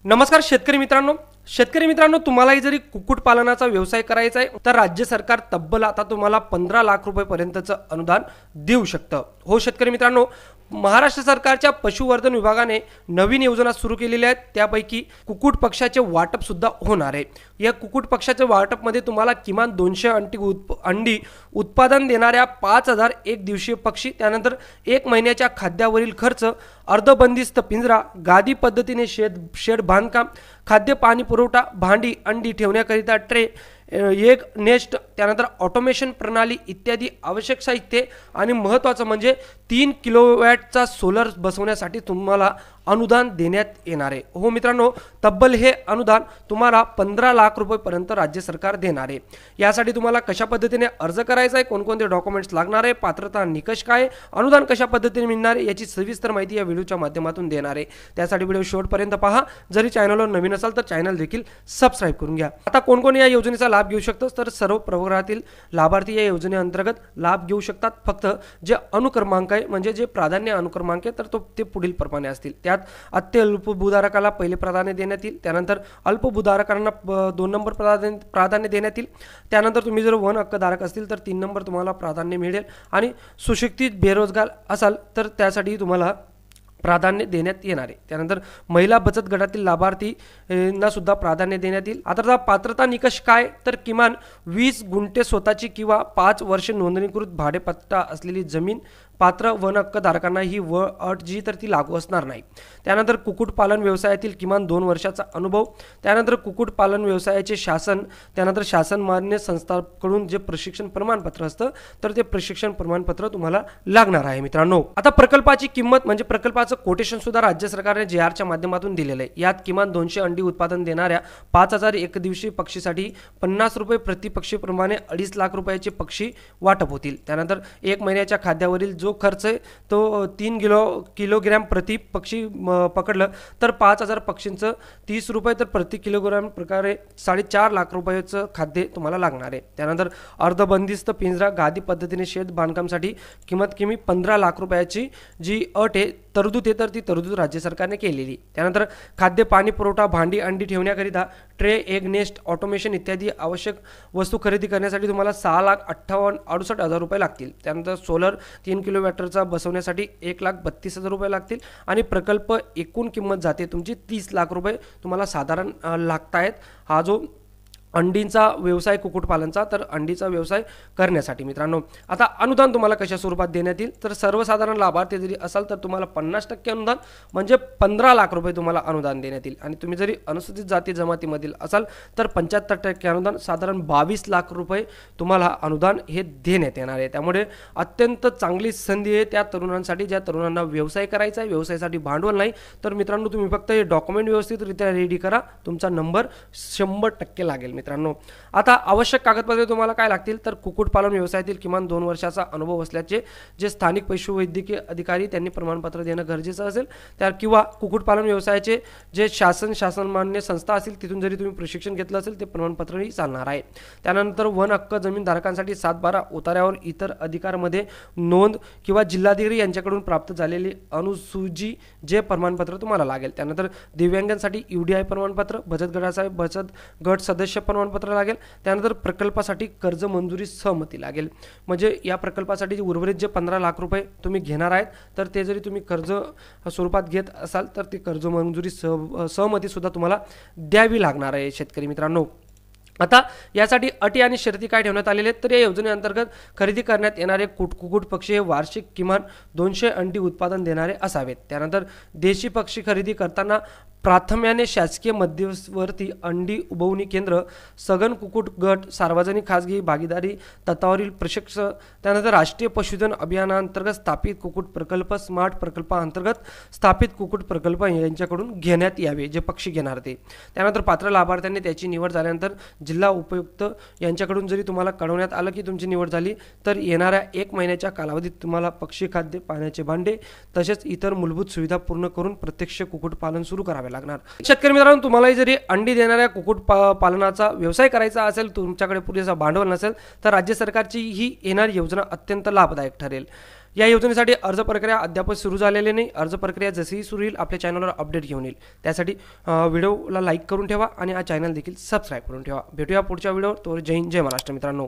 नमस्कार शेतकरी मित्रांनो, तुम्हालाही जरी कुक्कुटपालनाचा व्यवसाय करायचा आहे तर राज्य सरकार तब्बल आता तुम्हाला 15 लाख रुपयेपर्यंतचं अनुदान देऊ शकतं। हो शेतकरी मित्रांनो, महाराष्ट्र सरकारच्या पशुवर्धन विभागाने नवीन योजना सुरू केलेल्या आहेत। त्यापैकी कुक्कुट पक्षाचे वाटप सुद्धा होणार आहे। या कुक्कुट पक्षाच्या वाटपमध्ये तुम्हाला किमान 200 अंडी उत्पादन देणाऱ्या 5000 एक दिवसीय पक्षी, त्यानंतर 1 महिन्याच्या खाद्यावरील खर्च, अर्धबंदिस्त पिंजरा, गादी पद्धतीने शेड बांधकाम, खाद्य पाणी पुरवठा, भांडी अंडी ठेवण्याकरिता ट्रे, एक नेस्ट, त्यानंतर ऑटोमेशन प्रणाली इत्यादी आवश्यक साहित्य आणि महत्त्वाचं म्हणजे 3 किलोवॅटचा सोलर बसवण्यासाठी तुम्हाला अनुदान देण्यात येणार आहे। हो मित्रांनो, तब्बल हे अनुदान तुम्हाला 15 लाख रुपयेपर्यंत राज्य सरकार देणार आहे। यासाठी तुम्हाला कशा पद्धतीने अर्ज करायचा आहे, कोणकोणते डॉक्युमेंट्स लागणार आहे, पात्रता निकष काय, अनुदान कशा पद्धतीने मिळणार आहे याची सविस्तर माहिती या व्हिडिओच्या माध्यमातून देणार आहे। त्यासाठी व्हिडिओ शेवटपर्यंत पहा। जरी चॅनलवर नवीन असाल तर चॅनल देखील सबस्क्राइब करून घ्या। आता कोण कोण या योजनेचा लाभ घेऊ शकतो तर सर्व प्रवर्गातील लाभार्थी या योजनेअंतर्गत लाभ घेऊ शकतात। फक्त जे अनुक्रमांक आहे म्हणजे जे प्राधान्य अनुक्रमांक आहे तर ते पुढील प्रमाणे असतील। त्यात अत्यल्प भूधारकाला पहिले प्राधान्य देण्यात येईल, त्यानंतर अल्प भूधारकांना 2 नंबर प्राधान्य देण्यात येईल, त्यानंतर तुम्ही जर वन हक्कधारक असतील तर 3 नंबर तुम्हाला प्राधान्य मिळेल आणि सुशिक्षित बेरोजगार असाल तर त्यासाठी तुम्हाला प्राधान्य देण्यात येणार आहे। त्यानंतर महिला बचत गटातील लाभार्थींना सुद्धा प्राधान्य देण्यात येईल। आता पात्रता निकष काय तर किमान 20 गुंठे स्वतःची किंवा 5 वर्ष नोंदणीकृत भाडेपट्टा असलेली जमीन, पात्र वन हक्कधारकांना ही अट जी तर ती लागू असणार नाही। त्यानंतर कुक्कुटपालन व्यवसायातील किमान 2 वर्षाचा अनुभव, त्यानंतर कुक्कुटपालन व्यवसायाचे त्यानंतर शासन मान्य संस्थांकडून जे प्रशिक्षण प्रमाणपत्र असतं तर ते प्रशिक्षण प्रमाणपत्र तुम्हाला लागणार आहे मित्रांनो। आता प्रकल्पाची किंमत म्हणजे प्रकल्पाचं कोटेशन सुद्धा राज्य सरकारने JR माध्यमातून दिलेलं आहे। यात किमान 200 अंडी उत्पादन देणाऱ्या 5000 एक दिवसीय पक्षीसाठी 50 रुपये प्रति पक्षी प्रमाणे 2.5 लाख रुपयाचे पक्षी वाटप होतील। त्यानंतर 1 महिन्याच्या खाद्यावरील जो खर्च आहे तो 3 किलोग्रॅम प्रति पक्षी पकडलं तर 5000 पक्षींचं 30 रुपये तर प्रति किलोग्रॅम प्रकारे 4.5 लाख रुपयाचं खाद्य तुम्हाला लागणार आहे। त्यानंतर अर्धबंदिस्त पिंजरा, गादी पद्धतीने शेड बांधकामसाठी किंमत 15 लाख रुपयाची जी अट आहे तरतूद आहे तर ती तरतूद राज्य सरकारने केलेली। त्यानंतर खाद्य पाणी पुरवठा, भांडी अंडी ठेवण्याकरिता ट्रे, एक नेस्ट, ऑटोमेशन इत्यादी आवश्यक वस्तू खरेदी करण्यासाठी तुम्हाला 6,68,000 रुपये लागतील। त्यानंतर सोलर 3 किलोवॅटचा बसवण्यासाठी 1,32,000 रुपये लागतील आणि प्रकल्प एकूण किंमत जाते तुमची 30 लाख रुपये तुम्हाला साधारण लागतायत। हा जो अंडींचा व्यवसाय कुक्कुटपालनचा तर अंडीचा व्यवसाय करण्यासाठी मित्रांनो। आता अनुदान तुम्हाला कशा स्वरूपात देण्यात येईल तर सर्वसाधारण लाभार्थी जरी असाल तर तुम्हाला 50% अनुदान म्हणजे 15 लाख रुपये तुम्हाला अनुदान देण्यात येईल आणि तुम्ही जरी अनुसूचित जाती जमातीमधील असाल तर 75% अनुदान साधारण 22 लाख रुपये तुम्हाला अनुदान हे देण्यात येणार आहे। त्यामुळे अत्यंत चांगली संधी आहे त्या तरुणांसाठी ज्या तरुणांना व्यवसाय करायचा आहे, व्यवसायासाठी भांडवल नाही तर मित्रांनो तुम्ही फक्त हे डॉक्युमेंट व्यवस्थितरित्या रेडी करा, तुमचा नंबर 100% लागेल मित्रांनो। आता आवश्यक कागदपत्रे तुम्हाला काय लागतील तर कुक्कुटपालन व्यवसायातील किमान 2 वर्षाचा अनुभव असल्याचे जे स्थानिक पशुवैद्यकीय अधिकारी त्यांनी प्रमाणपत्र देणं गरजेचं असेल, त्या किंवा कुक्कुटपालन व्यवसायाचे जे शासन मान्य संस्था असेल तिथून जरी तुम्ही प्रशिक्षण घेतलं असेल ते प्रमाणपत्रही चालणार आहे। त्यानंतर वन हक्क जमीनधारकांसाठी 7/12 उतार्यावर इतर अधिकारमध्ये नोंद किंवा जिल्हाधिकारी यांच्याकडून प्राप्त झालेली अनुसूची जे प्रमाणपत्र तुम्हाला लागेल। त्यानंतर दिव्यांगांसाठी UDI प्रमाणपत्र, बचत गट सदस्य प्रमाणपत्र लागेल। त्यानंतर प्रकल्पासाठी कर्ज मंजुरी सहमती लागेल, म्हणजे या प्रकल्पासाठी उर्वरित जे 15 लाख रुपये तुम्ही घेणार आहेत तर ते जरी तुम्ही कर्ज स्वरूपात घेत असाल तर ती कर्ज मंजुरी सहमती सुद्धा तुम्हाला द्यावी लागणार आहे शेतकरी मित्रांनो। आता यासाठी अटी आणि शर्ती काय ठेवण्यात आलेले आहेत तर या योजनेअंतर्गत खरेदी करण्यात येणारे कुक्कुट पक्षी हे वार्षिक किमान 200 अंडी उत्पादन देणारे असावेत। त्यानंतर देशी पक्षी खरेदी करताना प्राथम्याने शासकीय मध्यवर्ती अंडी उबवणी केंद्र, सघन कुक्कुट गट, सार्वजनिक खासगी भागीदारी तत्वावरील प्रशिक्षण, त्यानंतर राष्ट्रीय पशुधन अभियानांतर्गत स्थापित कुक्कुट प्रकल्प, स्मार्ट प्रकल्पाअंतर्गत स्थापित कुक्कुट प्रकल्प यांच्याकडून घेण्यात यावे जे पक्षी घेणार ते। त्यानंतर पात्र लाभार्थ्यांनी त्याची निवड झाल्यानंतर जिल्हा उपयुक्त यांच्याकडून जरी तुम्हाला कळवण्यात आलं की तुमची निवड झाली तर येणाऱ्या 1 महिन्याच्या कालावधीत तुम्हाला पक्षी खाद्य, पाण्याचे भांडे तसेच इतर मूलभूत सुविधा पूर्ण करून प्रत्यक्ष कुक्कुटपालन सुरू करावे लागणार। शेतकरी मित्रांनो, तुम्हालाही जरी अंडी देणाऱ्या कुक्कुटपालनाचा व्यवसाय करायचा असेल, तुमच्याकडे पुरेसा भांडवल नसेल तर राज्य सरकारची ही येणारी योजना अत्यंत लाभदायक ठरेल। या योजनेसाठी अर्ज प्रक्रिया अद्याप सुरू झालेली नाही. अर्ज प्रक्रिया जशीही सुरू होईल आपल्या चॅनलवर अपडेट घेऊन येईल. त्यासाठी व्हिडिओला लाईक करून ठेवा आणि हा चॅनल देखील सबस्क्राईब करून ठेवा. भेटूया पुढच्या व्हिडिओवर. तो जय हिंद जय महाराष्ट्र मित्रांनो.